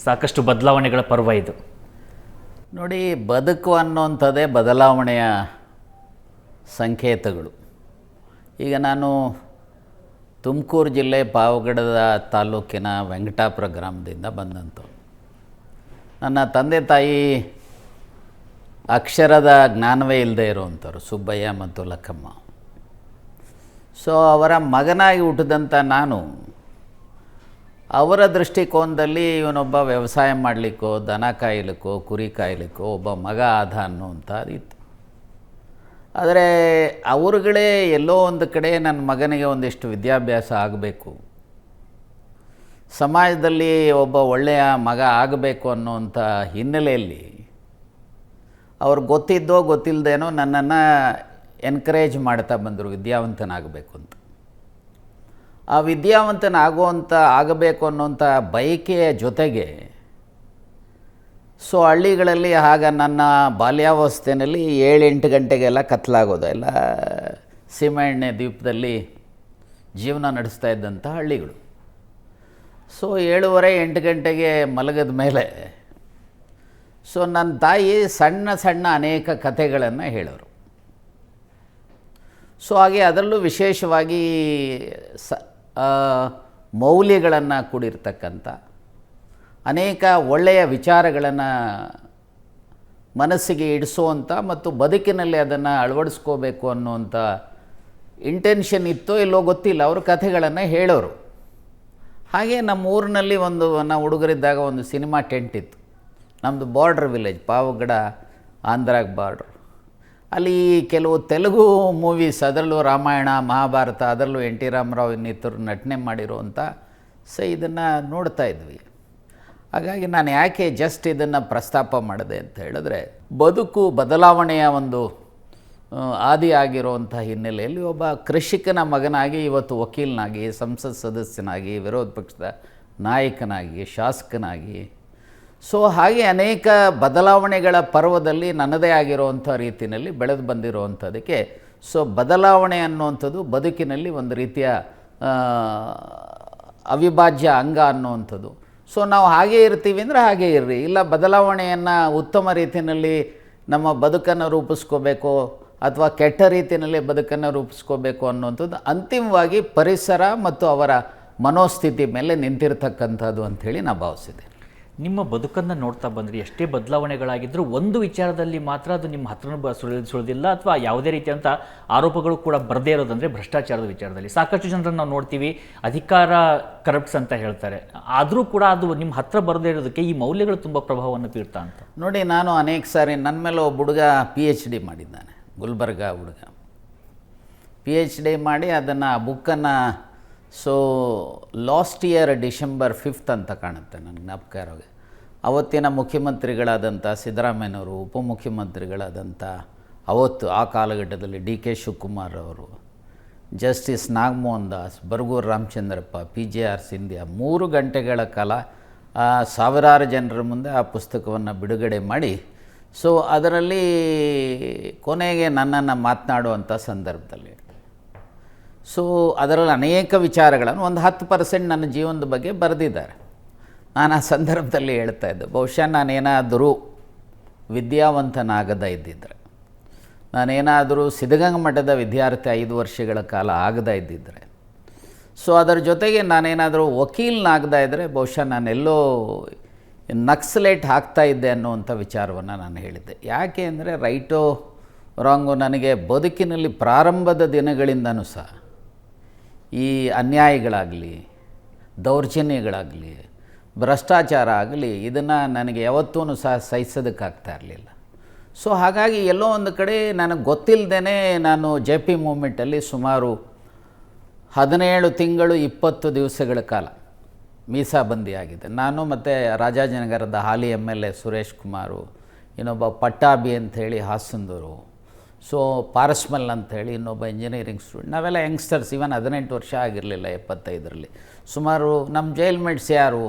ಸಾಕಷ್ಟು ಬದಲಾವಣೆಗಳ ಪರ್ವ ಇದು. ನೋಡಿ, ಬದುಕು ಅನ್ನೋಂಥದ್ದೇ ಬದಲಾವಣೆಯ ಸಂಕೇತಗಳು. ಈಗ ನಾನು ತುಮಕೂರು ಜಿಲ್ಲೆ ಪಾವಗಡದ ತಾಲೂಕಿನ ವೆಂಕಟಾಪುರ ಗ್ರಾಮದಿಂದ ಬಂದಂಥವು. ನನ್ನ ತಂದೆ ತಾಯಿ ಅಕ್ಷರದ ಜ್ಞಾನವೇ ಇಲ್ಲದೆ ಇರುವಂಥವ್ರು, ಸುಬ್ಬಯ್ಯ ಮತ್ತು ಲಕ್ಕಮ್ಮ. ಸೊ ಅವರ ಮಗನಾಗಿ ಹುಟ್ಟಿದಂಥ ನಾನು ಅವರ ದೃಷ್ಟಿಕೋನದಲ್ಲಿ ಇವನೊಬ್ಬ ವ್ಯವಸಾಯ ಮಾಡಲಿಕ್ಕೋ, ದನ ಕಾಯಲಿಕ್ಕೋ, ಕುರಿ ಕಾಯಲಿಕ್ಕೋ ಒಬ್ಬ ಮಗ ಆದ ಅನ್ನುವಂಥದ್ದಿತ್ತು. ಆದರೆ ಅವ್ರುಗಳೇ ಎಲ್ಲೋ ಒಂದು ಕಡೆ ನನ್ನ ಮಗನಿಗೆ ಒಂದಿಷ್ಟು ವಿದ್ಯಾಭ್ಯಾಸ ಆಗಬೇಕು, ಸಮಾಜದಲ್ಲಿ ಒಬ್ಬ ಒಳ್ಳೆಯ ಮಗ ಆಗಬೇಕು ಅನ್ನುವಂಥ ಹಿನ್ನೆಲೆಯಲ್ಲಿ ಅವ್ರು ಗೊತ್ತಿದ್ದೋ ಗೊತ್ತಿಲ್ಲದೇನೋ ನನ್ನನ್ನು ಎನ್ಕರೇಜ್ ಮಾಡ್ತಾ ಬಂದರು ವಿದ್ಯಾವಂತನಾಗಬೇಕು ಅಂತ. ಆ ಆಗಬೇಕು ಅನ್ನೋಂಥ ಬಯಕೆಯ ಜೊತೆಗೆ ಸೊ ಹಳ್ಳಿಗಳಲ್ಲಿ ಆಗ ನನ್ನ ಬಾಲ್ಯಾವಸ್ಥೆಯಲ್ಲಿ 7-8 ಗಂಟೆಗೆಲ್ಲ ಕತ್ತಲಾಗೋದು. ಎಲ್ಲ ಸೀಮೆಎಣ್ಣೆ ದ್ವೀಪದಲ್ಲಿ ಜೀವನ ನಡೆಸ್ತಾ ಇದ್ದಂಥ ಹಳ್ಳಿಗಳು. ಸೊ 7:30-8 ಗಂಟೆಗೆ ಮಲಗಿದ ಮೇಲೆ ಸೊ ನನ್ನ ತಾಯಿ ಸಣ್ಣ ಸಣ್ಣ ಅನೇಕ ಕಥೆಗಳನ್ನು ಹೇಳೋರು. ಸೊ ಹಾಗೆ ಅದರಲ್ಲೂ ವಿಶೇಷವಾಗಿ ಮೌಲ್ಯಗಳನ್ನು ಕೂಡಿರ್ತಕ್ಕಂಥ ಅನೇಕ ಒಳ್ಳೆಯ ವಿಚಾರಗಳನ್ನು ಮನಸ್ಸಿಗೆ ಇಡಿಸುವಂಥ ಮತ್ತು ಬದುಕಿನಲ್ಲಿ ಅದನ್ನು ಅಳವಡಿಸ್ಕೋಬೇಕು ಅನ್ನುವಂಥ ಇಂಟೆನ್ಷನ್ ಇತ್ತೋ ಇಲ್ಲೋ ಗೊತ್ತಿಲ್ಲ, ಅವರು ಕಥೆಗಳನ್ನು ಹೇಳೋರು. ಹಾಗೆ ನಮ್ಮ ಊರಿನಲ್ಲಿ ನಾವು ಹುಡುಗರಿದ್ದಾಗ ಒಂದು ಸಿನಿಮಾ ಟೆಂಟ್ ಇತ್ತು. ನಮ್ಮದು ಬಾರ್ಡ್ರ್ ವಿಲೇಜ್, ಪಾವಗಡ ಆಂಧ್ರಾಗ ಬಾರ್ಡ್ರ್. ಅಲ್ಲಿ ಕೆಲವು ತೆಲುಗು ಮೂವೀಸ್, ಅದರಲ್ಲೂ ರಾಮಾಯಣ ಮಹಾಭಾರತ, ಅದರಲ್ಲೂ NT ರಾಮರಾವ್ ಇನ್ನಿತರು ನಟನೆ ಮಾಡಿರುವಂಥ ಇದನ್ನು ನೋಡ್ತಾ ಇದ್ವಿ. ಹಾಗಾಗಿ ನಾನು ಯಾಕೆ ಜಸ್ಟ್ ಇದನ್ನು ಪ್ರಸ್ತಾಪ ಮಾಡಿದೆ ಅಂತ ಹೇಳಿದ್ರೆ, ಬದುಕು ಬದಲಾವಣೆಯ ಒಂದು ಆದಿ ಆಗಿರುವಂಥ ಹಿನ್ನೆಲೆಯಲ್ಲಿ ಒಬ್ಬ ಕೃಷಿಕನ ಮಗನಾಗಿ ಇವತ್ತು ವಕೀಲನಾಗಿ, ಸಂಸತ್ ಸದಸ್ಯನಾಗಿ, ವಿರೋಧ ಪಕ್ಷದ ನಾಯಕನಾಗಿ, ಶಾಸಕನಾಗಿ, ಸೊ ಹಾಗೆ ಅನೇಕ ಬದಲಾವಣೆಗಳ ಪರ್ವದಲ್ಲಿ ನನ್ನದೇ ಆಗಿರುವಂಥ ರೀತಿಯಲ್ಲಿ ಬೆಳೆದು ಬಂದಿರುವಂಥದ್ದಕ್ಕೆ ಸೊ ಬದಲಾವಣೆ ಅನ್ನುವಂಥದ್ದು ಬದುಕಿನಲ್ಲಿ ಒಂದು ರೀತಿಯ ಅವಿಭಾಜ್ಯ ಅಂಗ ಅನ್ನುವಂಥದ್ದು. ಸೊ ನಾವು ಹಾಗೇ ಇರ್ತೀವಿ ಅಂದರೆ ಹಾಗೇ ಇರ್ರಿ, ಇಲ್ಲ ಬದಲಾವಣೆಯನ್ನು ಉತ್ತಮ ರೀತಿಯಲ್ಲಿ ನಮ್ಮ ಬದುಕನ್ನು ರೂಪಿಸ್ಕೋಬೇಕು ಅಥವಾ ಕೆಟ್ಟ ರೀತಿಯಲ್ಲಿ ಬದುಕನ್ನು ರೂಪಿಸ್ಕೋಬೇಕು ಅನ್ನುವಂಥದ್ದು ಅಂತಿಮವಾಗಿ ಪರಿಸರ ಮತ್ತು ಅವರ ಮನೋಸ್ಥಿತಿ ಮೇಲೆ ನಿಂತಿರ್ತಕ್ಕಂಥದ್ದು ಅಂಥೇಳಿ ನಾನು ಭಾವಿಸಿದೆ. ನಿಮ್ಮ ಬದುಕನ್ನು ನೋಡ್ತಾ ಬಂದರೆ ಎಷ್ಟೇ ಬದಲಾವಣೆಗಳಾಗಿದ್ದರೂ ಒಂದು ವಿಚಾರದಲ್ಲಿ ಮಾತ್ರ ಅದು ನಿಮ್ಮ ಹತ್ರನೂ ಸುಳಿದಿಲ್ಲ ಅಥವಾ ಯಾವುದೇ ರೀತಿಯಂಥ ಆರೋಪಗಳು ಕೂಡ ಬರದೇ ಇರೋದಂದರೆ ಭ್ರಷ್ಟಾಚಾರದ ವಿಚಾರದಲ್ಲಿ. ಸಾಕಷ್ಟು ಜನರನ್ನು ನಾವು ನೋಡ್ತೀವಿ, ಅಧಿಕಾರ ಕರಪ್ಟ್ಸ್ ಅಂತ ಹೇಳ್ತಾರೆ, ಆದರೂ ಕೂಡ ಅದು ನಿಮ್ಮ ಹತ್ರ ಬರದೇ ಇರೋದಕ್ಕೆ ಈ ಮೌಲ್ಯಗಳು ತುಂಬ ಪ್ರಭಾವವನ್ನು ಬೀರ್ತಾ ಅಂತ. ನೋಡಿ, ನಾನು ಅನೇಕ ಸಾರಿ ನನ್ನ ಮೇಲೆ ಒಬ್ಬ ಹುಡುಗ PhD ಮಾಡಿದ್ದಾನೆ, ಗುಲ್ಬರ್ಗ ಹುಡುಗ. PhD ಮಾಡಿ ಅದನ್ನು ಬುಕ್ಕನ್ನು ಸೊ ಲಾಸ್ಟ್ ಇಯರ್ ಡಿಸೆಂಬರ್ 5 ಅಂತ ಕಾಣುತ್ತೆ ನನಗೆ ಜ್ಞಾಪಕ ಇರೋಗೆ, ಅವತ್ತಿನ ಮುಖ್ಯಮಂತ್ರಿಗಳಾದಂಥ ಸಿದ್ದರಾಮಯ್ಯನವರು, ಉಪಮುಖ್ಯಮಂತ್ರಿಗಳಾದಂಥ ಅವತ್ತು ಆ ಕಾಲಘಟ್ಟದಲ್ಲಿ DK ಶಿವಕುಮಾರ್ ಅವರು, ಜಸ್ಟಿಸ್ ನಾಗಮೋಹನ್ ದಾಸ್, ಬರಗೂರು ರಾಮಚಂದ್ರಪ್ಪ, PJR ಸಿಂಧ್ಯಾ 3 ಗಂಟೆಗಳ ಕಾಲ ಸಾವಿರಾರು ಜನರ ಮುಂದೆ ಆ ಪುಸ್ತಕವನ್ನು ಬಿಡುಗಡೆ ಮಾಡಿ ಸೊ ಅದರಲ್ಲಿ ಕೊನೆಗೆ ನನ್ನನ್ನು ಮಾತನಾಡುವಂಥ ಸಂದರ್ಭದಲ್ಲಿ ಸೊ ಅದರಲ್ಲಿ ಅನೇಕ ವಿಚಾರಗಳನ್ನು ಒಂದು 10% ನನ್ನ ಜೀವನದ ಬಗ್ಗೆ ಬರೆದಿದ್ದಾರೆ. ನಾನು ಆ ಸಂದರ್ಭದಲ್ಲಿ ಹೇಳ್ತಾ ಇದ್ದೆ, ಬಹುಶಃ ನಾನೇನಾದರೂ ವಿದ್ಯಾವಂತನಾಗದೇ ಇದ್ದಿದ್ದರೆ, ನಾನೇನಾದರೂ ಸಿದ್ಧಗಂಗಾ ಮಠದ ವಿದ್ಯಾರ್ಥಿ 5 ವರ್ಷಗಳ ಕಾಲ ಆಗದೇ ಇದ್ದಿದ್ದರೆ, ಸೊ ಅದರ ಜೊತೆಗೆ ನಾನೇನಾದರೂ ವಕೀಲನಾಗದೇ ಇದ್ದರೆ ಬಹುಶಃ ನಾನೆಲ್ಲೋ ನಕ್ಸಲೇಟ್ ಆಗ್ತಾ ಇದ್ದೆ ಅನ್ನುವಂಥ ವಿಚಾರವನ್ನು ನಾನು ಹೇಳಿದ್ದೆ. ಯಾಕೆ ಅಂದರೆ ರೈಟೋ ರಾಂಗೋ ನನಗೆ ಬದುಕಿನಲ್ಲಿ ಪ್ರಾರಂಭದ ದಿನಗಳಿಂದನೂ ಸಹ ಈ ಅನ್ಯಾಯಗಳಾಗಲಿ, ದೌರ್ಜನ್ಯಗಳಾಗಲಿ, ಭ್ರಷ್ಟಾಚಾರ ಆಗಲಿ ಇದನ್ನು ನನಗೆ ಯಾವತ್ತೂ ಸಹ ಸಹಿಸೋದಕ್ಕಾಗ್ತಾ ಇರಲಿಲ್ಲ. ಸೊ ಹಾಗಾಗಿ ಎಲ್ಲೋ ಒಂದು ಕಡೆ ನನಗೆ ಗೊತ್ತಿಲ್ಲದೇ ನಾನು JP ಮೂವ್ಮೆಂಟಲ್ಲಿ ಸುಮಾರು 17 ತಿಂಗಳು 20 ದಿವಸಗಳ ಕಾಲ ಮೀಸಾಬಂದಿಯಾಗಿದೆ. ನಾನು ಮತ್ತು ರಾಜಾಜಿನಗರದ ಹಾಲಿ MLA ಸುರೇಶ್ ಕುಮಾರು, ಇನ್ನೊಬ್ಬ ಪಟ್ಟಾಭಿ ಅಂಥೇಳಿ ಹಾಸನದವರು, ಸೊ ಪಾರಸ್ಮಲ್ ಅಂಥೇಳಿ ಇನ್ನೊಬ್ಬ ಇಂಜಿನಿಯರಿಂಗ್ ಸ್ಟೂಡೆಂಟ್, ನಾವೆಲ್ಲ ಯಂಗ್ಸ್ಟರ್ಸ್, ಇವನ್ 18 ವರ್ಷ ಆಗಿರಲಿಲ್ಲ 75ರಲ್ಲಿ. ಸುಮಾರು ನಮ್ಮ ಜೈಲ್ ಮೇಟ್ಸ್ ಯಾರು,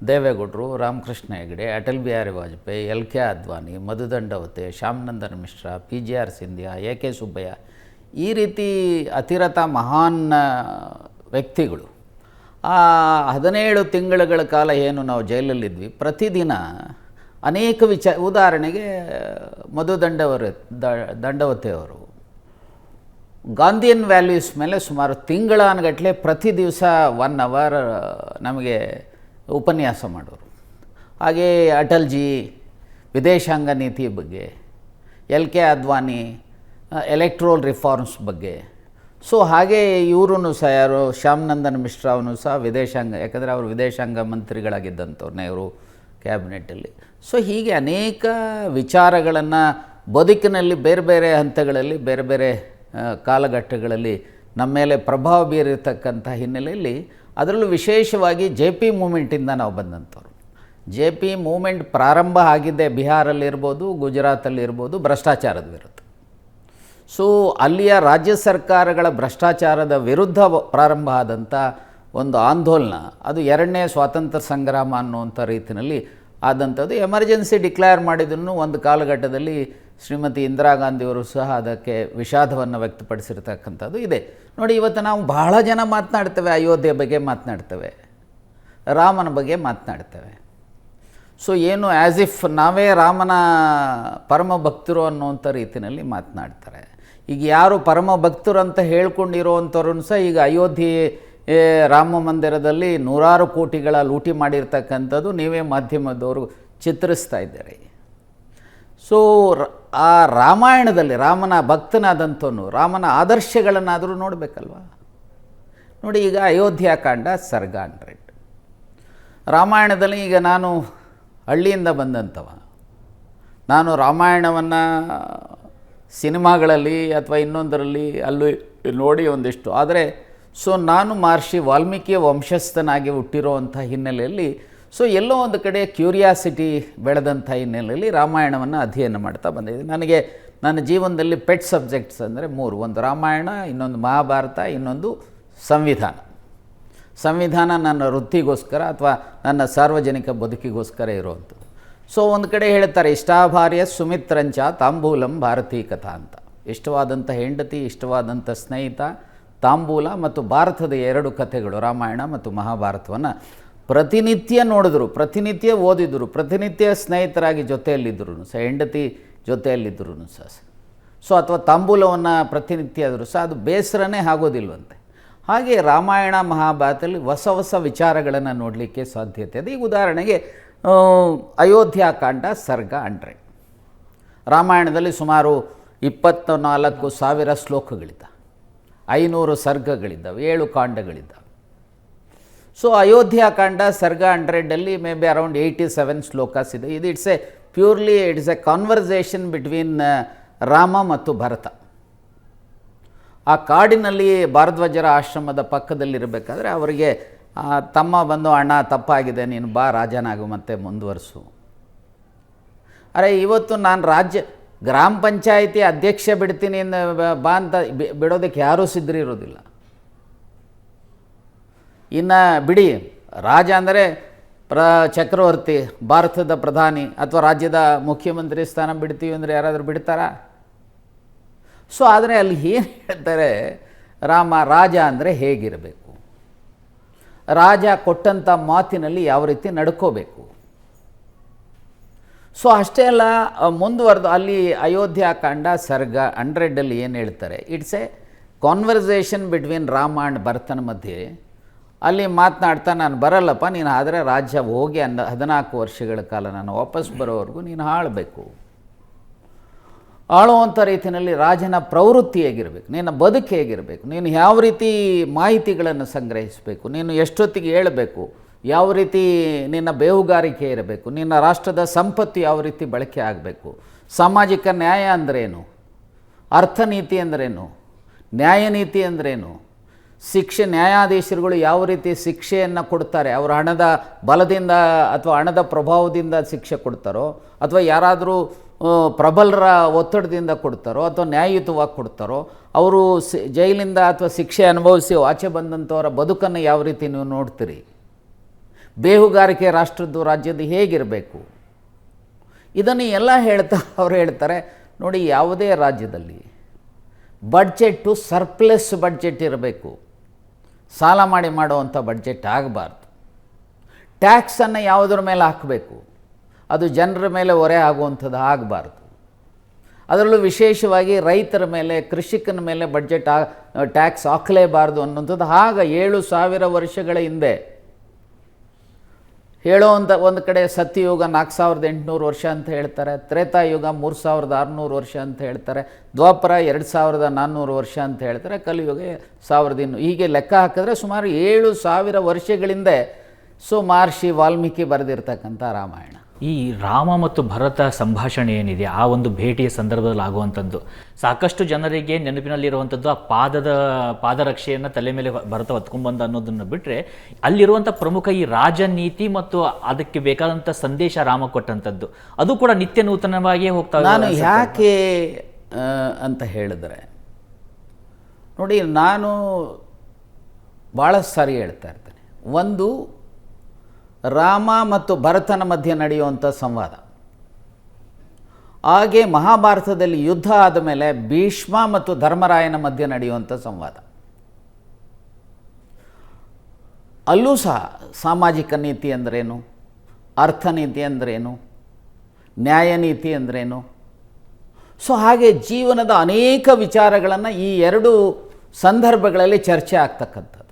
ದೇವೇಗೌಡರು, Ramakrishna Hegde, Atal Bihari Vajpayee, LK Advani, ಮಧುದಂಡವತೆ, ಶ್ಯಾಮನಂದನ್ Mishra, PJR Scindia, AK Subbaiah, ಈ ರೀತಿ ಅತಿರಥ ಮಹಾನ್ ವ್ಯಕ್ತಿಗಳು. ಆ 17 ತಿಂಗಳುಗಳ ಕಾಲ ಏನು ನಾವು ಜೈಲಲ್ಲಿದ್ವಿ, ಪ್ರತಿದಿನ ಅನೇಕ ಉದಾಹರಣೆಗೆ ದಂಡವತೆಯವರು ಗಾಂಧಿಯನ್ ವ್ಯಾಲ್ಯೂಸ್ ಮೇಲೆ ಸುಮಾರು ತಿಂಗಳಾನುಗಟ್ಟಲೆ ಪ್ರತಿ ದಿವಸ 1 ಅವರ್ ನಮಗೆ ಉಪನ್ಯಾಸ ಮಾಡೋರು. ಹಾಗೆ ಅಟಲ್ಜಿ ವಿದೇಶಾಂಗ ನೀತಿ ಬಗ್ಗೆ, LK ಅದ್ವಾನಿ ಎಲೆಕ್ಟ್ರೋಲ್ ರಿಫಾರ್ಮ್ಸ್ ಬಗ್ಗೆ. ಸೊ ಹಾಗೆ ಇವರು ಸಹ ಯಾರು ಶ್ಯಾಮ್ನಂದನ್ ಮಿಶ್ರಾ ಅವನು ಸಹ ವಿದೇಶಾಂಗ, ಯಾಕಂದರೆ ಅವರು ವಿದೇಶಾಂಗ ಮಂತ್ರಿಗಳಾಗಿದ್ದಂಥವ್ರು ನೆಹರು ಕ್ಯಾಬಿನೆಟ್ಟಲ್ಲಿ. ಸೊ ಹೀಗೆ ಅನೇಕ ವಿಚಾರಗಳನ್ನು ಬದುಕಿನಲ್ಲಿ ಬೇರೆ ಬೇರೆ ಹಂತಗಳಲ್ಲಿ ಬೇರೆ ಬೇರೆ ಕಾಲಘಟ್ಟಗಳಲ್ಲಿ ನಮ್ಮ ಮೇಲೆ ಪ್ರಭಾವ ಬೀರಿರ್ತಕ್ಕಂಥ ಹಿನ್ನೆಲೆಯಲ್ಲಿ, ಅದರಲ್ಲೂ ವಿಶೇಷವಾಗಿ JP ಮೂಮೆಂಟಿಂದ ನಾವು ಬಂದಂಥವ್ರು. JP ಮೂಮೆಂಟ್ ಪ್ರಾರಂಭ ಆಗಿದ್ದೇ ಬಿಹಾರಲ್ಲಿರ್ಬೋದು, ಗುಜರಾತಲ್ಲಿರ್ಬೋದು, ಭ್ರಷ್ಟಾಚಾರದ ವಿರುದ್ಧ. ಸೊ ಅಲ್ಲಿಯ ರಾಜ್ಯ ಸರ್ಕಾರಗಳ ಭ್ರಷ್ಟಾಚಾರದ ವಿರುದ್ಧ ಪ್ರಾರಂಭ ಆದಂಥ ಒಂದು ಆಂದೋಲನ, ಅದು 2ನೇ ಸ್ವಾತಂತ್ರ್ಯ ಸಂಗ್ರಾಮ ಅನ್ನುವಂಥ ರೀತಿಯಲ್ಲಿ ಆದಂಥದ್ದು. ಎಮರ್ಜೆನ್ಸಿ ಡಿಕ್ಲೇರ್ ಮಾಡಿದ್ದನ್ನು ಒಂದು ಕಾಲಘಟ್ಟದಲ್ಲಿ ಶ್ರೀಮತಿ ಇಂದಿರಾ ಗಾಂಧಿಯವರು ಸಹ ಅದಕ್ಕೆ ವಿಷಾದವನ್ನು ವ್ಯಕ್ತಪಡಿಸಿರ್ತಕ್ಕಂಥದ್ದು ಇದೆ. ನೋಡಿ, ಇವತ್ತು ನಾವು ಬಹಳ ಜನ ಮಾತನಾಡ್ತೇವೆ, ಅಯೋಧ್ಯೆ ಬಗ್ಗೆ ಮಾತನಾಡ್ತೇವೆ, ರಾಮನ ಬಗ್ಗೆ ಮಾತನಾಡ್ತೇವೆ. ಸೊ ಏನು ಆ್ಯಸ್ ಇಫ್ ನಾವೇ ರಾಮನ ಪರಮ ಭಕ್ತರು ಅನ್ನುವಂಥ ರೀತಿಯಲ್ಲಿ ಮಾತನಾಡ್ತಾರೆ. ಈಗ ಯಾರು ಪರಮ ಭಕ್ತರು ಅಂತ ಹೇಳ್ಕೊಂಡಿರೋವಂಥವ್ರನ್ನು ಸಹ ಈಗ ಅಯೋಧ್ಯೆ ರಾಮ ಮಂದಿರದಲ್ಲಿ 100 ಕೋಟಿಗಳ ಲೂಟಿ ಮಾಡಿರ್ತಕ್ಕಂಥದ್ದು ನೀವೇ ಮಾಧ್ಯಮದವರು ಚಿತ್ರಿಸ್ತಾ ಇದ್ದೀರಿ. ಸೊ ಆ ರಾಮಾಯಣದಲ್ಲಿ ರಾಮನ ಭಕ್ತನಾದಂಥವನು ರಾಮನ ಆದರ್ಶಗಳನ್ನಾದರೂ ನೋಡಬೇಕಲ್ವ. ನೋಡಿ, ಈಗ ಅಯೋಧ್ಯಾಕಾಂಡ ಸರ್ಗ 100. ರಾಮಾಯಣದಲ್ಲಿ ಈಗ ನಾನು ಹಳ್ಳಿಯಿಂದ ಬಂದಂಥವ, ನಾನು ರಾಮಾಯಣವನ್ನು ಸಿನಿಮಾಗಳಲ್ಲಿ ಅಥವಾ ಇನ್ನೊಂದರಲ್ಲಿ ಅಲ್ಲಿ ನೋಡಿ ಒಂದಿಷ್ಟು, ಆದರೆ ಸೊ ನಾನು ಮಹರ್ಷಿ ವಾಲ್ಮೀಕಿಯ ವಂಶಸ್ಥನಾಗಿ ಹುಟ್ಟಿರೋವಂಥ ಹಿನ್ನೆಲೆಯಲ್ಲಿ, ಸೊ ಎಲ್ಲೋ ಒಂದು ಕಡೆ ಕ್ಯೂರಿಯಾಸಿಟಿ ಬೆಳೆದಂಥ ಹಿನ್ನೆಲೆಯಲ್ಲಿ ರಾಮಾಯಣವನ್ನು ಅಧ್ಯಯನ ಮಾಡ್ತಾ ಬಂದಿದ್ದೆ. ನನಗೆ ನನ್ನ ಜೀವನದಲ್ಲಿ ಪೆಟ್ ಸಬ್ಜೆಕ್ಟ್ಸ್ ಅಂದರೆ 3: ಒಂದು ರಾಮಾಯಣ, ಇನ್ನೊಂದು ಮಹಾಭಾರತ, ಇನ್ನೊಂದು ಸಂವಿಧಾನ. ಸಂವಿಧಾನ ನನ್ನ ವೃತ್ತಿಗೋಸ್ಕರ ಅಥವಾ ನನ್ನ ಸಾರ್ವಜನಿಕ ಬದುಕಿಗೋಸ್ಕರ ಇರುವಂಥದ್ದು. ಸೊ ಒಂದು ಕಡೆ ಹೇಳ್ತಾರೆ, ಇಷ್ಟಾಭಾರ್ಯ ಸುಮಿತ್ರಂಚ ತಾಂಬೂಲಂ ಭಾರತೀ ಕಥಾ ಅಂತ. ಇಷ್ಟವಾದಂಥ ಹೆಂಡತಿ, ಇಷ್ಟವಾದಂಥ ಸ್ನೇಹಿತ, ತಾಂಬೂಲ ಮತ್ತು ಭಾರತದ 2 ಕಥೆಗಳು ರಾಮಾಯಣ ಮತ್ತು ಮಹಾಭಾರತವನ್ನು ಪ್ರತಿನಿತ್ಯ ನೋಡಿದ್ರು, ಪ್ರತಿನಿತ್ಯ ಓದಿದ್ರು, ಪ್ರತಿನಿತ್ಯ ಸ್ನೇಹಿತರಾಗಿ ಜೊತೆಯಲ್ಲಿದ್ದರು ಸಹ, ಹೆಂಡತಿ ಜೊತೆಯಲ್ಲಿದ್ದರು ಸಹ. ಸೊ ಅಥವಾ ತಾಂಬೂಲವನ್ನು ಪ್ರತಿನಿತ್ಯ ಆದರೂ ಸಹ ಅದು ಬೇಸರನೇ ಆಗೋದಿಲ್ವಂತೆ. ಹಾಗೆ ರಾಮಾಯಣ ಮಹಾಭಾರತದಲ್ಲಿ ಹೊಸ ಹೊಸ ವಿಚಾರಗಳನ್ನು ನೋಡಲಿಕ್ಕೆ ಸಾಧ್ಯತೆ ಇದೆ. ಈಗ ಉದಾಹರಣೆಗೆ ಅಯೋಧ್ಯಾಕಾಂಡ ಸರ್ಗ 100. ರಾಮಾಯಣದಲ್ಲಿ ಸುಮಾರು 24,000 ಶ್ಲೋಕಗಳಿದ್ದಾವೆ, 500 ಸರ್ಗಗಳಿದ್ದಾವೆ, 7 ಕಾಂಡಗಳಿದ್ದಾವೆ. ಸೊ ಅಯೋಧ್ಯಾಕಾಂಡ ಸರ್ಗ 100ಅಲ್ಲಿ ಮೇ ಬಿ ಅರೌಂಡ್ 87 ಶ್ಲೋಕಾಸ್ ಇದೆ. ಇದು it's a conversation between Rama ಮತ್ತು ಭರತ. ಆ ಕಾಡಿನಲ್ಲಿ ಭಾರದ್ವಾಜರ ಆಶ್ರಮದ ಪಕ್ಕದಲ್ಲಿರಬೇಕಾದ್ರೆ ಅವರಿಗೆ ತಮ್ಮ ಬಂದು, ಅಣ್ಣ ತಪ್ಪಾಗಿದೆ, ನೀನು ಬಾ ರಾಜನಾಗು ಮತ್ತೆ ಮುಂದುವರಿಸು. ಅರೆ ಇವತ್ತು ನಾನು ಗ್ರಾಮ ಪಂಚಾಯಿತಿ ಅಧ್ಯಕ್ಷ ಬಿಡ್ತೀನಿ ಬಾ ಅಂತ ಬಿಡೋದಕ್ಕೆ ಯಾರೂ ಸಿದ್ಧರಿರೋದಿಲ್ಲ. ಇನ್ನು ಬಿಡಿ, ರಾಜ ಅಂದರೆ ಚಕ್ರವರ್ತಿ, ಭಾರತದ ಪ್ರಧಾನಿ ಅಥವಾ ರಾಜ್ಯದ ಮುಖ್ಯಮಂತ್ರಿ ಸ್ಥಾನ ಬಿಡ್ತೀವಿ ಅಂದರೆ ಯಾರಾದರೂ ಬಿಡ್ತಾರಾ? ಸೊ ಆದರೆ ಅಲ್ಲಿ ಏನು ಹೇಳ್ತಾರೆ, ರಾಜ ಅಂದರೆ ಹೇಗಿರಬೇಕು, ರಾಜ ಕೊಟ್ಟಂಥ ಮಾತಿನಲ್ಲಿ ಯಾವ ರೀತಿ ನಡ್ಕೋಬೇಕು. ಸೊ ಅಷ್ಟೇ ಅಲ್ಲ, ಮುಂದುವರೆದು ಅಲ್ಲಿ ಅಯೋಧ್ಯಾಕಾಂಡ ಸರ್ಗ 100ಅಲ್ಲಿ ಏನು ಹೇಳ್ತಾರೆ, it's a conversation between Rama and ಭರತನ ಮಧ್ಯೆ. ಅಲ್ಲಿ ಮಾತನಾಡ್ತಾ, ನಾನು ಬರಲ್ಲಪ್ಪ, ನೀನು ಆದರೆ ರಾಜ್ಯ ಹೋಗಿ 14 ವರ್ಷಗಳ ಕಾಲ ನಾನು ವಾಪಸ್ ಬರೋವರೆಗೂ ನೀನು ಆಳಬೇಕು. ಆಳುವಂಥ ರೀತಿಯಲ್ಲಿ ರಾಜನ ಪ್ರವೃತ್ತಿ ಹೇಗಿರಬೇಕು, ನಿನ್ನ ಬದುಕು ಹೇಗಿರಬೇಕು, ನೀನು ಯಾವ ರೀತಿ ಮಾಹಿತಿಗಳನ್ನು ಸಂಗ್ರಹಿಸಬೇಕು, ನೀನು ಎಷ್ಟೊತ್ತಿಗೆ ಹೇಳಬೇಕು, ಯಾವ ರೀತಿ ನಿನ್ನ ಬೇಹುಗಾರಿಕೆ ಇರಬೇಕು, ನಿನ್ನ ರಾಷ್ಟ್ರದ ಸಂಪತ್ತು ಯಾವ ರೀತಿ ಬಳಕೆ ಆಗಬೇಕು, ಸಾಮಾಜಿಕ ನ್ಯಾಯ ಅಂದ್ರೇನು, ಅರ್ಥನೀತಿ ಅಂದ್ರೇನು, ನ್ಯಾಯನೀತಿ ಅಂದ್ರೇನು, ನ್ಯಾಯಾಧೀಶರುಗಳು ಯಾವ ರೀತಿ ಶಿಕ್ಷೆಯನ್ನು ಕೊಡ್ತಾರೆ, ಅವರು ಹಣದ ಬಲದಿಂದ ಅಥವಾ ಹಣದ ಪ್ರಭಾವದಿಂದ ಶಿಕ್ಷೆ ಕೊಡ್ತಾರೋ ಅಥವಾ ಯಾರಾದರೂ ಪ್ರಬಲರ ಒತ್ತಡದಿಂದ ಕೊಡ್ತಾರೋ ಅಥವಾ ನ್ಯಾಯಯುತವಾಗಿ ಕೊಡ್ತಾರೋ, ಅವರು ಜೈಲಿಂದ ಅಥವಾ ಶಿಕ್ಷೆ ಅನುಭವಿಸಿ ಆಚೆ ಬಂದಂಥವರ ಬದುಕನ್ನು ಯಾವ ರೀತಿ ನೀವು ನೋಡ್ತೀರಿ, ಬೇಹುಗಾರಿಕೆ ರಾಷ್ಟ್ರದ್ದು ರಾಜ್ಯದ್ದು ಹೇಗಿರಬೇಕು, ಇದನ್ನು ಎಲ್ಲ ಅವ್ರು ಹೇಳ್ತಾರೆ. ನೋಡಿ, ಯಾವುದೇ ರಾಜ್ಯದಲ್ಲಿ ಬಡ್ಜೆಟ್ಟು ಸರ್ಪ್ಲಸ್ ಬಡ್ಜೆಟ್ ಇರಬೇಕು. ಸಾಲ ಮಾಡಿ ಮಾಡುವಂಥ ಬಡ್ಜೆಟ್ ಆಗಬಾರ್ದು. ಟ್ಯಾಕ್ಸನ್ನು ಯಾವುದ್ರ ಮೇಲೆ ಹಾಕಬೇಕು, ಅದು ಜನರ ಮೇಲೆ ಹೊರೆ ಆಗುವಂಥದ್ದು ಆಗಬಾರ್ದು. ಅದರಲ್ಲೂ ವಿಶೇಷವಾಗಿ ರೈತರ ಮೇಲೆ, ಕೃಷಿಕನ ಮೇಲೆ ಬಡ್ಜೆಟ್ ಟ್ಯಾಕ್ಸ್ ಹಾಕಲೇಬಾರ್ದು ಅನ್ನೋಂಥದ್ದು. ಆಗ 7,000 ವರ್ಷಗಳ ಹಿಂದೆ ಹೇಳೋವಂಥ ಒಂದು ಕಡೆ ಸತ್ಯಯುಗ 4,800 ವರ್ಷ ಅಂತ ಹೇಳ್ತಾರೆ, ತ್ರೇತಾಯುಗ 3,600 ವರ್ಷ ಅಂತ ಹೇಳ್ತಾರೆ, ದ್ವಾಪರ 2,400 ವರ್ಷ ಅಂತ ಹೇಳ್ತಾರೆ, ಕಲಿಯುಗ 1,200. ಹೀಗೆ ಲೆಕ್ಕ ಹಾಕಿದ್ರೆ ಸುಮಾರು 7,000 ವರ್ಷಗಳಿಂದ ಮಹರ್ಷಿ ವಾಲ್ಮೀಕಿ ಬರೆದಿರ್ತಕ್ಕಂಥ ರಾಮಾಯಣ. ಈ ರಾಮ ಮತ್ತು ಭರತ ಸಂಭಾಷಣೆ ಏನಿದೆ, ಆ ಒಂದು ಭೇಟಿಯ ಸಂದರ್ಭದಲ್ಲಿ ಆಗುವಂಥದ್ದು ಸಾಕಷ್ಟು ಜನರಿಗೆ ನೆನಪಿನಲ್ಲಿರುವಂಥದ್ದು ಆ ಪಾದರಕ್ಷೆಯನ್ನು ತಲೆ ಮೇಲೆ ಭರತ ಹೊತ್ಕೊಂಡ್ಬಂದ ಅನ್ನೋದನ್ನು ಬಿಟ್ಟರೆ, ಅಲ್ಲಿರುವಂಥ ಪ್ರಮುಖ ಈ ರಾಜನೀತಿ ಮತ್ತು ಅದಕ್ಕೆ ಬೇಕಾದಂಥ ಸಂದೇಶ ರಾಮ ಕೊಟ್ಟಂಥದ್ದು ಅದು ಕೂಡ ನಿತ್ಯ ನೂತನವಾಗಿಯೇ ಹೋಗ್ತಾ. ನಾನು ಯಾಕೆ ಅಂತ ಹೇಳಿದ್ರೆ, ನೋಡಿ, ನಾನು ಭಾಳ ಸಾರಿ ಹೇಳ್ತಾ ಇರ್ತೇನೆ, ಒಂದು ರಾಮ ಮತ್ತು ಭರತನ ಮಧ್ಯೆ ನಡೆಯುವಂಥ ಸಂವಾದ, ಹಾಗೆ ಮಹಾಭಾರತದಲ್ಲಿ ಯುದ್ಧ ಆದ ಮೇಲೆ ಭೀಷ್ಮ ಮತ್ತು ಧರ್ಮರಾಯನ ಮಧ್ಯೆ ನಡೆಯುವಂಥ ಸಂವಾದ, ಅಲ್ಲೂ ಸಹ ಸಾಮಾಜಿಕ ನೀತಿ ಅಂದ್ರೇನು, ಅರ್ಥನೀತಿ ಅಂದ್ರೇನು, ನ್ಯಾಯನೀತಿ ಅಂದ್ರೇನು, ಹಾಗೆ ಜೀವನದ ಅನೇಕ ವಿಚಾರಗಳನ್ನು ಈ ಎರಡು ಸಂದರ್ಭಗಳಲ್ಲಿ ಚರ್ಚೆ ಆಗ್ತಕ್ಕಂಥದ್ದು.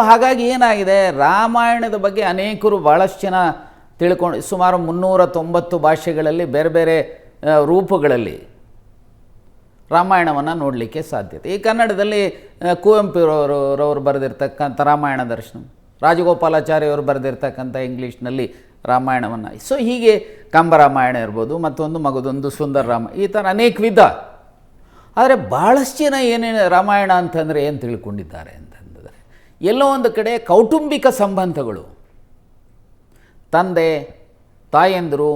ಹಾಗಾಗಿ ಏನಾಗಿದೆ, ರಾಮಾಯಣದ ಬಗ್ಗೆ ಅನೇಕರು ಭಾಳಷ್ಟು ಜನ ತಿಳ್ಕೊಂಡು ಸುಮಾರು 390 ಭಾಷೆಗಳಲ್ಲಿ ಬೇರೆ ಬೇರೆ ರೂಪಗಳಲ್ಲಿ ರಾಮಾಯಣವನ್ನು ನೋಡಲಿಕ್ಕೆ ಸಾಧ್ಯತೆ. ಈ ಕನ್ನಡದಲ್ಲಿ ಕುವೆಂಪುರವರು ಬರೆದಿರ್ತಕ್ಕಂಥ ರಾಮಾಯಣ ದರ್ಶನ, ರಾಜಗೋಪಾಲಾಚಾರ್ಯವರು ಬರೆದಿರ್ತಕ್ಕಂಥ ಇಂಗ್ಲೀಷ್ನಲ್ಲಿ ರಾಮಾಯಣವನ್ನು, ಹೀಗೆ ಕಂಬರಾಮಾಯಣ ಇರ್ಬೋದು, ಮತ್ತೊಂದು ಮಗದೊಂದು ಸುಂದರ ರಾಮ, ಈ ಥರ ಅನೇಕ ವಿಧ. ಆದರೆ ಭಾಳಷ್ಟು ಜನ ಏನೇನು ರಾಮಾಯಣ ಅಂತಂದರೆ ಏನು ತಿಳ್ಕೊಂಡಿದ್ದಾರೆ ಅಂತಂದರೆ, ಎಲ್ಲೋ ಒಂದು ಕಡೆ ಕೌಟುಂಬಿಕ ಸಂಬಂಧಗಳು, ತಂದೆ ತಾಯಂದಿರು,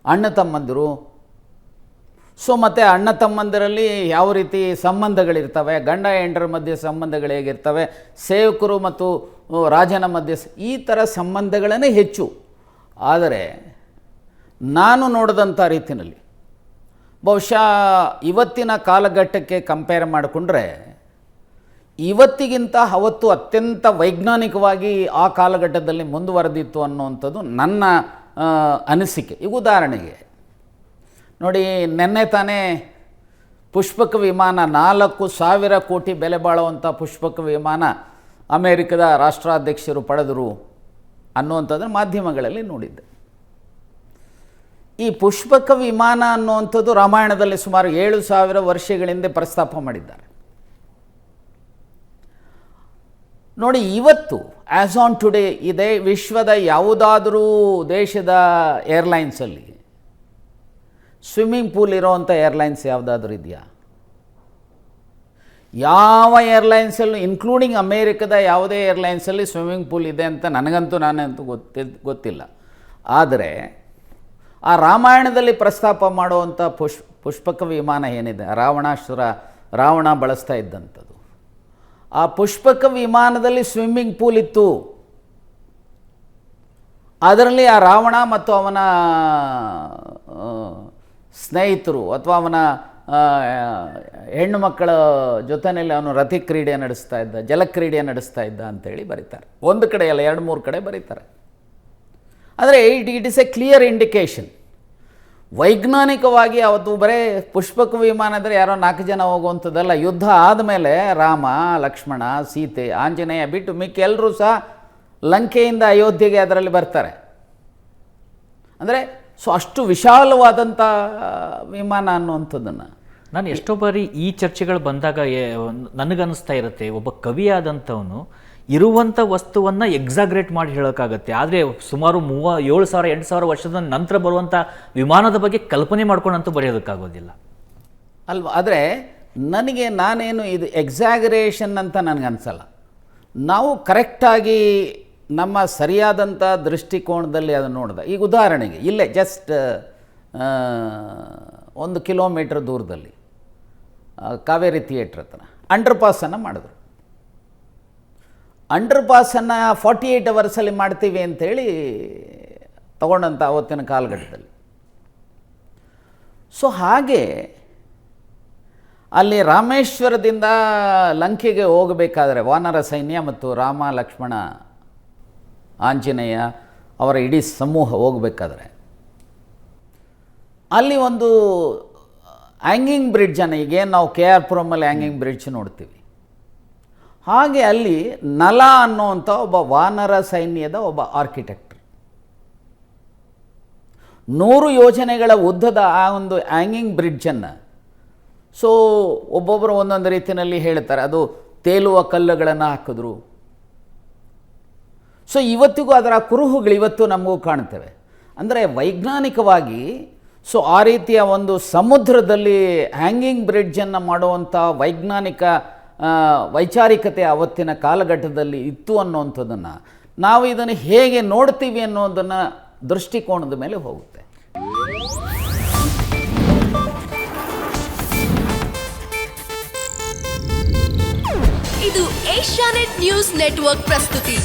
ಅಣ್ಣ ತಮ್ಮಂದಿರು, ಮತ್ತು ಅಣ್ಣ ತಮ್ಮಂದಿರಲ್ಲಿ ಯಾವ ರೀತಿ ಸಂಬಂಧಗಳಿರ್ತವೆ, ಗಂಡ ಹೆಂಡರ ಮಧ್ಯೆ ಸಂಬಂಧಗಳು ಹೇಗಿರ್ತವೆ, ಸೇವಕರು ಮತ್ತು ರಾಜನ ಮಧ್ಯೆ, ಈ ಥರ ಸಂಬಂಧಗಳನ್ನೇ ಹೆಚ್ಚು. ಆದರೆ ನಾನು ನೋಡಿದಂಥ ರೀತಿಯಲ್ಲಿ ಬಹುಶಃ ಇವತ್ತಿನ ಕಾಲಘಟ್ಟಕ್ಕೆ ಕಂಪೇರ್ ಮಾಡಿಕೊಂಡ್ರೆ ಇವತ್ತಿಗಿಂತ ಅವತ್ತು ಅತ್ಯಂತ ವೈಜ್ಞಾನಿಕವಾಗಿ ಆ ಕಾಲಘಟ್ಟದಲ್ಲಿ ಮುಂದುವರೆದಿತ್ತು ಅನ್ನುವಂಥದ್ದು ನನ್ನ ಅನಿಸಿಕೆ. ಈಗ ಉದಾಹರಣೆಗೆ ನೋಡಿ, ನೆನ್ನೆ ತಾನೇ ಪುಷ್ಪಕ ವಿಮಾನ 4,000 ಕೋಟಿ ಬೆಲೆ ಬಾಳುವಂಥ ಪುಷ್ಪಕ ವಿಮಾನ ಅಮೇರಿಕದ ರಾಷ್ಟ್ರಾಧ್ಯಕ್ಷರು ಪಡೆದರು ಅನ್ನುವಂಥದ್ದನ್ನು ಮಾಧ್ಯಮಗಳಲ್ಲಿ ನೋಡಿದ್ದೆ. ಈ ಪುಷ್ಪಕ ವಿಮಾನ ಅನ್ನುವಂಥದ್ದು ರಾಮಾಯಣದಲ್ಲಿ ಸುಮಾರು 7,000 ವರ್ಷಗಳಿಂದ ಪ್ರಸ್ತಾಪ ಮಾಡಿದ್ದಾರೆ. ನೋಡಿ, ಇವತ್ತು ಆ್ಯಸ್ ಆನ್ ಟುಡೇ ಇದೆ ವಿಶ್ವದ ಯಾವುದಾದರೂ ದೇಶದ ಏರ್ಲೈನ್ಸಲ್ಲಿ ಸ್ವಿಮ್ಮಿಂಗ್ ಪೂಲ್ ಇರೋವಂಥ ಏರ್ಲೈನ್ಸ್ ಯಾವುದಾದ್ರೂ ಇದೆಯಾ? ಯಾವ ಏರ್ಲೈನ್ಸಲ್ಲೂ, ಇನ್ಕ್ಲೂಡಿಂಗ್ ಅಮೇರಿಕದ ಯಾವುದೇ ಏರ್ಲೈನ್ಸಲ್ಲಿ ಸ್ವಿಮ್ಮಿಂಗ್ ಪೂಲ್ ಇದೆ ಅಂತ ನಾನಂತೂ ಗೊತ್ತಿಲ್ಲ. ಆದರೆ ಆ ರಾಮಾಯಣದಲ್ಲಿ ಪ್ರಸ್ತಾಪ ಮಾಡುವಂಥ ಪುಷ್ಪಕ ವಿಮಾನ ಏನಿದೆ, ರಾವಣ ಬಳಸ್ತಾ ಇದ್ದಂಥದ್ದು, ಆ ಪುಷ್ಪಕ ವಿಮಾನದಲ್ಲಿ ಸ್ವಿಮ್ಮಿಂಗ್ ಪೂಲ್ ಇತ್ತು. ಅದರಲ್ಲಿ ಆ ರಾವಣ ಮತ್ತು ಅವನ ಸ್ನೇಹಿತರು ಅಥವಾ ಅವನ ಹೆಣ್ಣು ಮಕ್ಕಳ ಜೊತೆಯಲ್ಲಿ ಅವನು ರತಿ ಕ್ರೀಡೆ ನಡೆಸ್ತಾ ಇದ್ದ, ಜಲಕ್ರೀಡೆ ನಡೆಸ್ತಾ ಇದ್ದ ಅಂತೇಳಿ ಬರೀತಾರೆ. ಒಂದು ಕಡೆ ಅಲ್ಲ, 2-3 ಕಡೆ ಬರೀತಾರೆ. ಆದರೆ it is A clear indication. ವೈಜ್ಞಾನಿಕವಾಗಿ ಅವತ್ತು ಬರೀ ಪುಷ್ಪಕ ವಿಮಾನ ಅಂದರೆ ಯಾರೋ 4 ಜನ ಹೋಗುವಂಥದ್ದಲ್ಲ. ಯುದ್ಧ ಆದಮೇಲೆ ರಾಮ, ಲಕ್ಷ್ಮಣ, ಸೀತೆ, ಆಂಜನೇಯ ಬಿಟ್ಟು ಮಿಕ್ಕ ಎಲ್ಲರೂ ಸಹ ಲಂಕೆಯಿಂದ ಅಯೋಧ್ಯೆಗೆ ಅದರಲ್ಲಿ ಬರ್ತಾರೆ. ಅಂದರೆ ಅಷ್ಟು ವಿಶಾಲವಾದಂಥ ವಿಮಾನ ಅನ್ನುವಂಥದ್ದನ್ನು ನಾನು ಎಷ್ಟೋ ಬಾರಿ ಈ ಚರ್ಚೆಗಳು ಬಂದಾಗ ನನಗನ್ನಿಸ್ತಾ ಇರುತ್ತೆ, ಒಬ್ಬ ಕವಿಯಾದಂಥವನು ಇರುವಂಥ ವಸ್ತುವನ್ನು ಎಕ್ಸಾಗ್ರೇಟ್ ಮಾಡಿ ಹೇಳೋಕ್ಕಾಗತ್ತೆ, ಆದರೆ ಸುಮಾರು 7,000-8,000 ವರ್ಷದ ನಂತರ ಬರುವಂಥ ವಿಮಾನದ ಬಗ್ಗೆ ಕಲ್ಪನೆ ಮಾಡ್ಕೊಂಡಂತೂ ಬರೆಯೋದಕ್ಕಾಗೋದಿಲ್ಲ ಅಲ್ವಾ? ಆದರೆ ನಾನೇನು ಇದು ಎಕ್ಸಾಗರೇಷನ್ ಅಂತ ನನಗನ್ಸಲ್ಲ. ನಾವು ಕರೆಕ್ಟಾಗಿ ನಮ್ಮ ಸರಿಯಾದಂಥ ದೃಷ್ಟಿಕೋನದಲ್ಲಿ ಅದನ್ನು ನೋಡಿದ. ಈಗ ಉದಾಹರಣೆಗೆ ಇಲ್ಲೇ ಜಸ್ಟ್ 1 ಕಿಲೋಮೀಟ್ರ್ ದೂರದಲ್ಲಿ ಕಾವೇರಿ ಥಿಯೇಟ್ರ್ ಹತ್ರ ಅಂಡರ್ಪಾಸನ್ನು ಮಾಡಿದ್ರು. ಅಂಡರ್ಪಾಸನ್ನು 48 ಅವರ್ಸಲ್ಲಿ ಮಾಡ್ತೀವಿ ಅಂಥೇಳಿ ತಗೊಂಡಂಥ ಅವತ್ತಿನ ಕಾಲಘಟ್ಟದಲ್ಲಿ. ಹಾಗೆ ಅಲ್ಲಿ ರಾಮೇಶ್ವರದಿಂದ ಲಂಕೆಗೆ ಹೋಗಬೇಕಾದ್ರೆ ವಾನರ ಸೈನ್ಯ ಮತ್ತು ರಾಮ ಲಕ್ಷ್ಮಣ ಆಂಜನೇಯ ಅವರ ಇಡೀ ಸಮೂಹ ಹೋಗಬೇಕಾದ್ರೆ ಅಲ್ಲಿ ಒಂದು ಹ್ಯಾಂಗಿಂಗ್ ಬ್ರಿಡ್ಜನ್ನು, ಈಗೇನು ನಾವು ಕೆ ಆರ್ ಪುರಮಲ್ಲಿ ಹ್ಯಾಂಗಿಂಗ್ ಬ್ರಿಡ್ಜ್ ನೋಡ್ತೀವಿ, ಹಾಗೆ ಅಲ್ಲಿ ನಲ ಅನ್ನುವಂಥ ಒಬ್ಬ ವಾನರ ಸೈನ್ಯದ ಒಬ್ಬ ಆರ್ಕಿಟೆಕ್ಟ್ 100 ಯೋಜನೆಗಳ ಉದ್ದದ ಆ ಒಂದು ಹ್ಯಾಂಗಿಂಗ್ ಬ್ರಿಡ್ಜನ್ನು, ಸೊ ಒಬ್ಬೊಬ್ಬರು ಒಂದೊಂದು ರೀತಿಯಲ್ಲಿ ಹೇಳ್ತಾರೆ, ಅದು ತೇಲುವ ಕಲ್ಲುಗಳನ್ನು ಹಾಕಿದ್ರು. ಸೊ ಇವತ್ತಿಗೂ ಅದರ ಕುರುಹುಗಳು ಇವತ್ತು ನಮಗೂ ಕಾಣ್ತೇವೆ. ಅಂದರೆ ವೈಜ್ಞಾನಿಕವಾಗಿ ಸೊ ಆ ರೀತಿಯ ಒಂದು ಸಮುದ್ರದಲ್ಲಿ ಹ್ಯಾಂಗಿಂಗ್ ಬ್ರಿಡ್ಜನ್ನು ಮಾಡುವಂಥ ವೈಚಾರಿಕತೆ ಅವತ್ತಿನ ಕಾಲಘಟ್ಟದಲ್ಲಿ ಇತ್ತು ಅನ್ನುವಂಥದ್ದನ್ನು ನಾವು ಇದನ್ನು ಹೇಗೆ ನೋಡ್ತೀವಿ ಅನ್ನೋದನ್ನು ದೃಷ್ಟಿಕೋನದ ಮೇಲೆ ಹೋಗುತ್ತೆ. ಇದು ಏಷ್ಯಾನೆಟ್ ನ್ಯೂಸ್ ನೆಟ್ವರ್ಕ್ ಪ್ರಸ್ತುತಿ.